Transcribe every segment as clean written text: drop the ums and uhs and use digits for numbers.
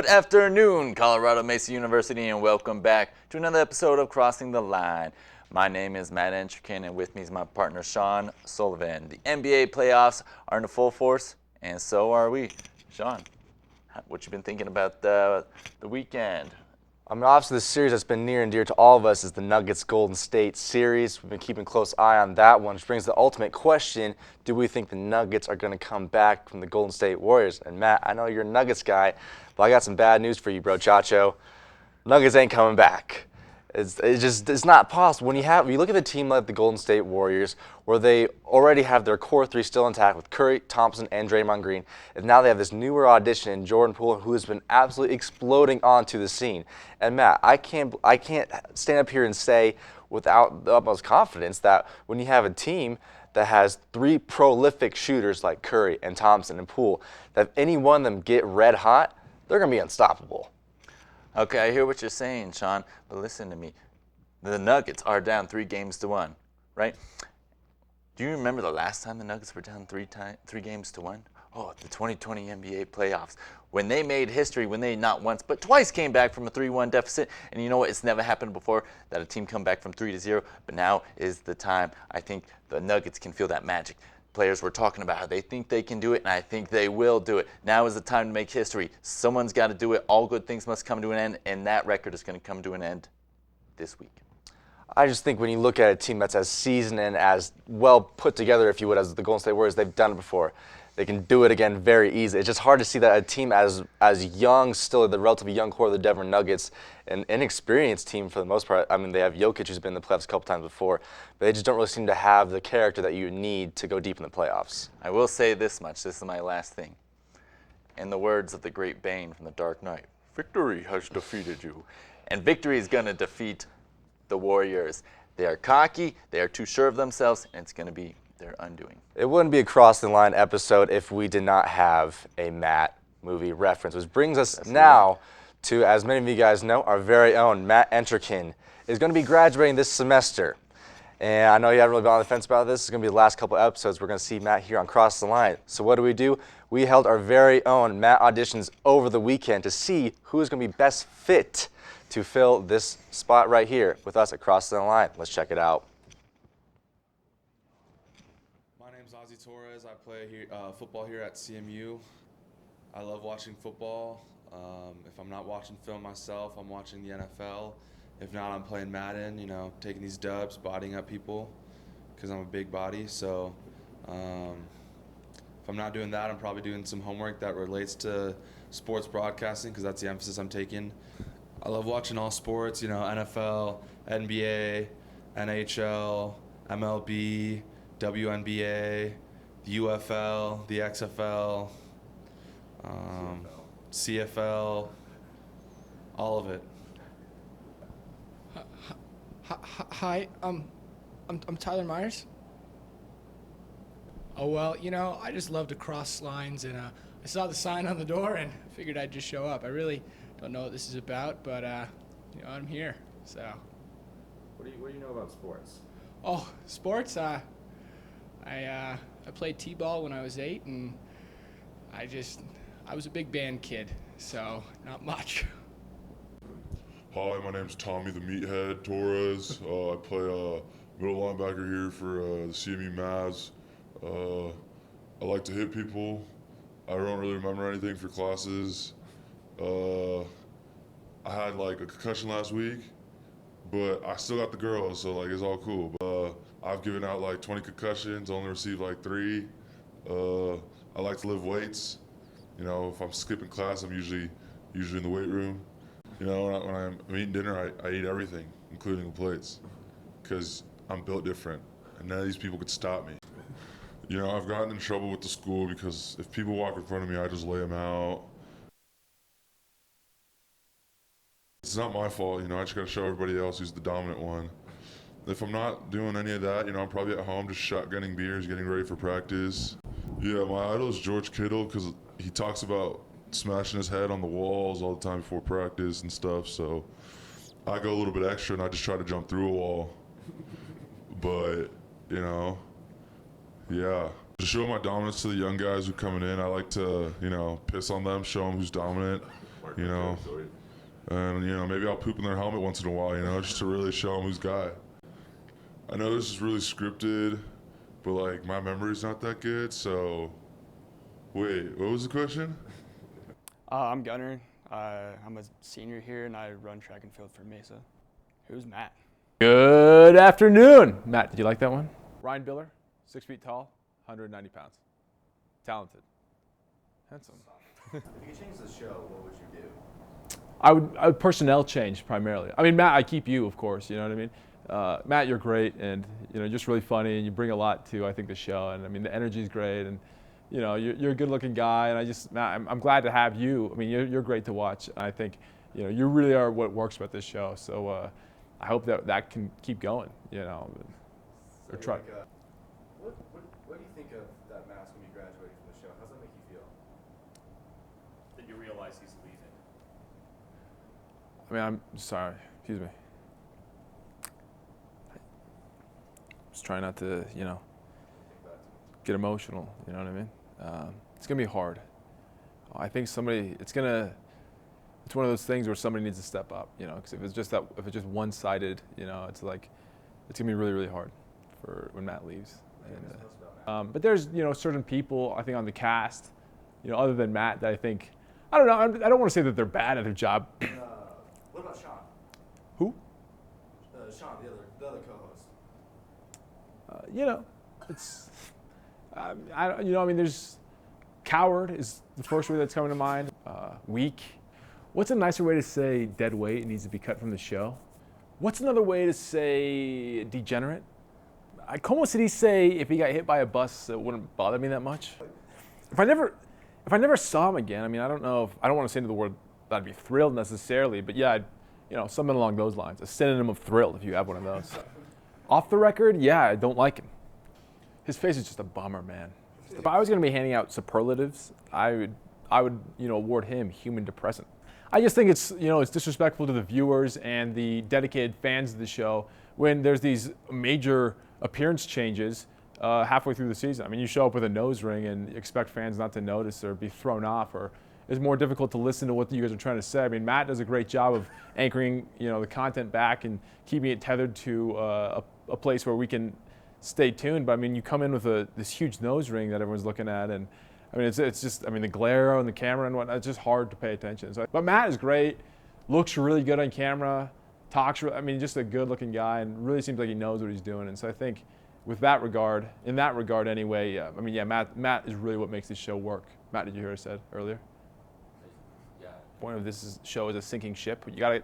Good afternoon, Colorado Mesa University, and welcome back to another episode of Crossing the Line. My name is Matt Entrican, and with me is my partner, Sean Sullivan. The NBA playoffs are in full force, and so are we. Sean, what you been thinking about the weekend? I mean, obviously, the series that's been near and dear to all of us is the Nuggets-Golden State series. We've been keeping a close eye on that one, which brings the ultimate question: do we think the Nuggets are going to come back from the Golden State Warriors? And Matt, I know you're a Nuggets guy, but I got some bad news for you, bro, Chacho. Nuggets ain't coming back. It's not possible. When you look at the team like the Golden State Warriors, where they already have their core three still intact with Curry, Thompson, and Draymond Green, and now they have this newer audition in Jordan Poole, who has been absolutely exploding onto the scene. And Matt, I can't stand up here and say without the utmost confidence that when you have a team that has three prolific shooters like Curry and Thompson and Poole, that if any one of them get red hot, they're going to be unstoppable. Okay, I hear what you're saying, Sean, but listen to me. The Nuggets are down 3-1, right? Do you remember the last time the Nuggets were down 3-1? Oh, the 2020 NBA playoffs. When they made history, when they not once but twice came back from a 3-1 deficit. And you know what? It's never happened before that a team come back from 3-0. But now is the time. I think the Nuggets can feel that magic. Players were talking about how they think they can do it, and I think they will do it. Now is the time to make history. Someone's got to do it. All good things must come to an end, and that record is going to come to an end this week. I just think when you look at a team that's as seasoned and as well put together, if you would, as the Golden State Warriors, they've done it before. They can do it again very easily. It's just hard to see that a team as young, still the relatively young core of the Denver Nuggets, an inexperienced team for the most part. I mean, they have Jokic, who's been in the playoffs a couple times before, but they just don't really seem to have the character that you need to go deep in the playoffs. I will say this much. This is my last thing. In the words of the great Bane from The Dark Knight, victory has defeated you. And victory is going to defeat the Warriors. They are cocky, they are too sure of themselves, and it's going to be their undoing. It wouldn't be a Cross the Line episode if we did not have a Matt movie reference, which brings us now to, as many of you guys know, our very own Matt Entrican is going to be graduating this semester. And I know you haven't really been on the fence about this. It's going to be the last couple episodes. We're going to see Matt here on Cross the Line. So what do? We held our very own Matt auditions over the weekend to see who is going to be best fit to fill this spot right here with us at Cross the Line. Let's check it out. Torres. I play football here at CMU. I love watching football. If I'm not watching film myself, I'm watching the NFL. If not, I'm playing Madden, taking these dubs, bodying up people because I'm a big body. So if I'm not doing that, I'm probably doing some homework that relates to sports broadcasting because that's the emphasis I'm taking. I love watching all sports, NFL, NBA, NHL, MLB, WNBA, the UFL, the XFL, CFL, all of it. Hi, I'm Tyler Myers. Oh well, I just love to cross lines, and I saw the sign on the door and figured I'd just show up. I really don't know what this is about, but I'm here. So. What do you know about sports? Oh, sports. I played t-ball when I was 8, and I was a big band kid, so not much. Hi, my name's Tommy the Meathead Torres. I play middle linebacker here for the CMU Mavs. I like to hit people. I don't really remember anything for classes. I had a concussion last week, but I still got the girls, so it's all cool. But I've given out 20 concussions, only received 3. I like to lift weights. If I'm skipping class, I'm usually in the weight room. When I'm eating dinner, I eat everything, including the plates, because I'm built different, and none of these people could stop me. I've gotten in trouble with the school because if people walk in front of me, I just lay them out. It's not my fault, I just gotta show everybody else who's the dominant one. If I'm not doing any of that, I'm probably at home just shotgunning beers, getting ready for practice. Yeah, my idol is George Kittle because he talks about smashing his head on the walls all the time before practice and stuff, so I go a little bit extra and I just try to jump through a wall. But, yeah. To show my dominance to the young guys who are coming in, I like to, piss on them, show them who's dominant. you know. And, you know, maybe I'll poop in their helmet once in a while, you know, just to really show them who's guy. I know this is really scripted, but, like, my memory's not that good, so... Wait, what was the question? I'm Gunnar. I'm a senior here, and I run track and field for Mesa. Who's Matt? Good afternoon. Matt, did you like that one? Ryan Biller, 6 feet tall, 190 pounds. Talented. Handsome. If you could change the show, what would you do? I would personnel change primarily. I mean, Matt, I keep you, of course, you know what I mean? Matt, you're great, and, you know, just really funny, and you bring a lot to, I think, the show. And, I mean, the energy's great, and, you know, you're a good-looking guy, and Matt, I'm glad to have you. I mean, you're great to watch. I think, you know, you really are what works about this show. So I hope that can keep going, you know. Or try. What do you think of that mask when you graduated from the show? How does that make you feel? That you realize he's leaving. I mean, I'm sorry. Excuse me. Just trying not to, you know, get emotional. You know what I mean? It's gonna be hard. I think it's one of those things where somebody needs to step up. You know, because if it's just one-sided, you know, it's like, it's gonna be really, really hard for when Matt leaves. And, but there's, you know, certain people I think on the cast, you know, other than Matt, that I think, I don't know. I don't want to say that they're bad at their job. What about Sean? Who? Sean, the other co-host. You know, it's, you know, I mean, there's, coward is the first word that's coming to mind. Weak. What's a nicer way to say dead weight? It needs to be cut from the show. What's another way to say degenerate? Como said he'd say if he got hit by a bus, it wouldn't bother me that much. If I never saw him again, I mean, I don't want to say into the word that I'd be thrilled necessarily, but yeah, you know, something along those lines. A synonym of thrilled, if you have one of those. Off the record, yeah, I don't like him. His face is just a bummer, man. If I was going to be handing out superlatives, I would, you know, award him human depressant. I just think it's, you know, it's disrespectful to the viewers and the dedicated fans of the show when there's these major appearance changes halfway through the season. I mean, you show up with a nose ring and expect fans not to notice or be thrown off, or it's more difficult to listen to what you guys are trying to say. I mean, Matt does a great job of anchoring, you know, the content back and keeping it tethered to a place where we can stay tuned. But I mean, you come in with this huge nose ring that everyone's looking at, and I mean, it's just, I mean, the glare on the camera and whatnot, it's just hard to pay attention. So, but Matt is great, looks really good on camera, talks, I mean, just a good looking guy, and really seems like he knows what he's doing. And so I think in that regard anyway, I mean, yeah, Matt is really what makes this show work. Matt, did you hear what I said earlier? Yeah. Point of this show is a sinking ship. You gotta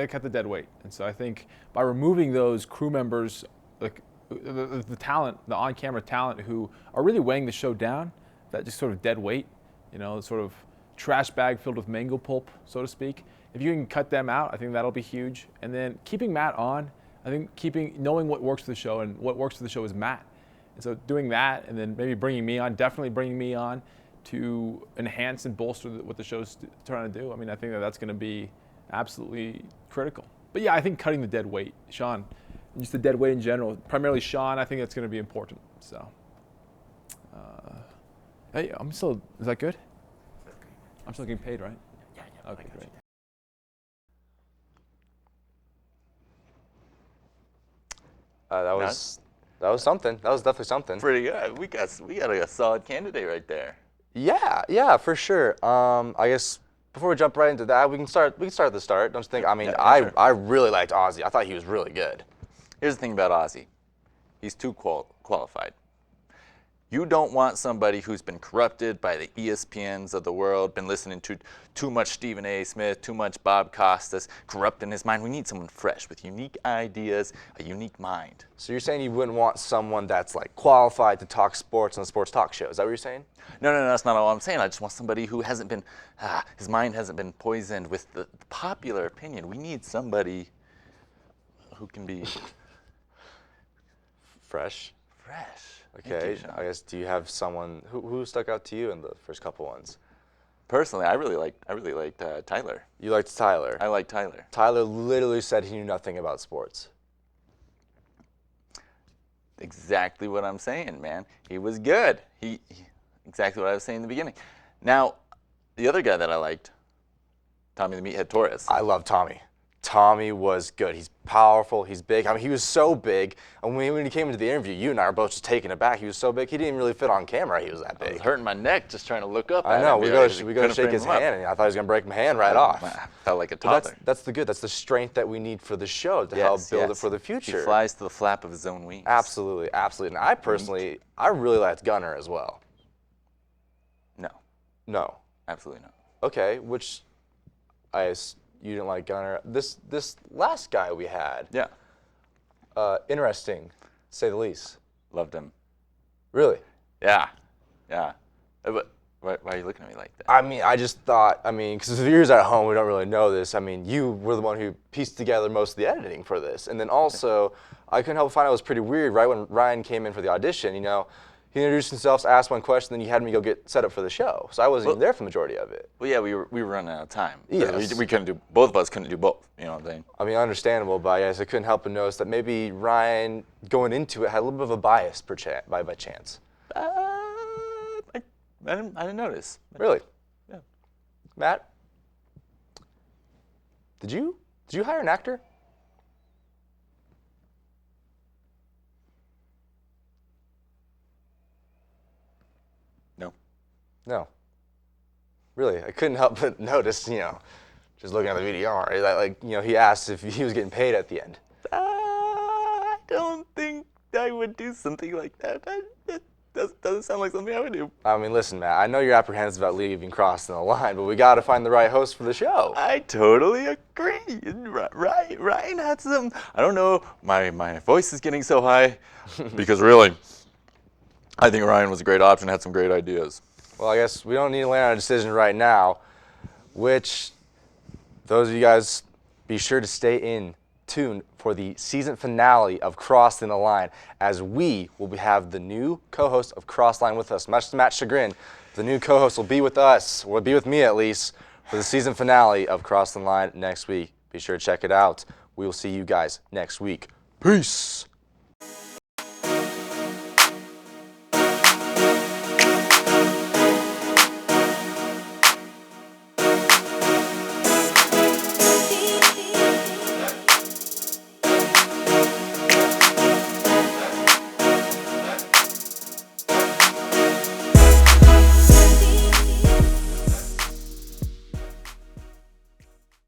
cut the dead weight. And so I think by removing those crew members, like the talent, the on-camera talent who are really weighing the show down, that just sort of dead weight, you know, sort of trash bag filled with mango pulp, so to speak. If you can cut them out, I think that'll be huge. And then keeping Matt on, I think knowing what works for the show, and what works for the show is Matt. And so doing that, and then maybe definitely bringing me on to enhance and bolster what the show's trying to do. I mean, I think that's going to be absolutely critical. But yeah, I think cutting the dead weight, Sean, just the dead weight in general, primarily Sean, I think that's going to be important. So, hey, is that good? I'm still getting paid, right? Yeah. Okay, great. That was something. That was definitely something. Pretty good. We got a solid candidate right there. Yeah, for sure. I guess before we jump right into that, we can start at the start. Don't you think? I mean, Sure. I really liked Ozzy. I thought he was really good. Here's the thing about Ozzy. He's too qualified. You don't want somebody who's been corrupted by the ESPNs of the world, been listening to too much Stephen A. Smith, too much Bob Costas, corrupting his mind. We need someone fresh with unique ideas, a unique mind. So you're saying you wouldn't want someone that's like qualified to talk sports on a sports talk show? Is that what you're saying? No, that's not all I'm saying. I just want somebody who hasn't been, his mind hasn't been poisoned with the popular opinion. We need somebody who can be fresh. Okay, Okay, I guess, do you have someone who stuck out to you in the first couple ones? Personally, I really liked Tyler. You liked Tyler. I like Tyler. Tyler literally said he knew nothing about sports. Exactly what I'm saying, man. He was good. He exactly what I was saying in the beginning. Now, the other guy that I liked Tommy the Meathead Torres. I love Tommy. Tommy was good. He's powerful. He's big. I mean, he was so big. And when he came into the interview, you and I were both just taken aback. He was so big. He didn't even really fit on camera. He was that I big. was hurting my neck just trying to look up I at know. him. We go to shake his hand, and I thought he was going to break my hand right off. I felt like a But toddler. that's the good. That's the strength that we need for the show to help build it for the future. He flies to the flap of his own wings. Absolutely, absolutely. And I personally, I really liked Gunner as well. No, No. absolutely not. Okay, which you didn't like Gunner. This last guy we had, Yeah, interesting, to say the least. loved him. Really? Yeah. But why are you looking at me like that? I mean, I just thought, because the viewers at home, we don't really know this. I mean, you were the one who pieced together most of the editing for this. And then also, I couldn't help but find it was pretty weird, right when Ryan came in for the audition, he introduced himself, asked one question, then you had me go get set up for the show. So I wasn't even there for the majority of it. Well, yeah, we were running out of time. Yes. We couldn't do, both of us couldn't do both, you know what I'm saying? I mean, understandable, but yes, I couldn't help but notice that maybe Ryan, going into it, had a little bit of a bias by chance. I didn't notice. Really? Yeah. Matt? Did you hire an actor? No. No. Really, I couldn't help but notice, just looking at the VDR, that he asked if he was getting paid at the end. I don't think I would do something like that. That doesn't sound like something I would do. I mean, listen, Matt, I know you're apprehensive about leaving crossing the line, but we got to find the right host for the show. I totally agree. Ryan had some, I don't know, my voice is getting so high because really, I think Ryan was a great option, had some great ideas. Well, I guess we don't need to land on a decision right now, which those of you guys be sure to stay in tune for the season finale of Crossing the Line, as we will have the new co-host of Crossline with us. Much to Matt's chagrin, the new co-host will be with us, will be with me at least, for the season finale of Crossing the Line next week. Be sure to check it out. We will see you guys next week. Peace.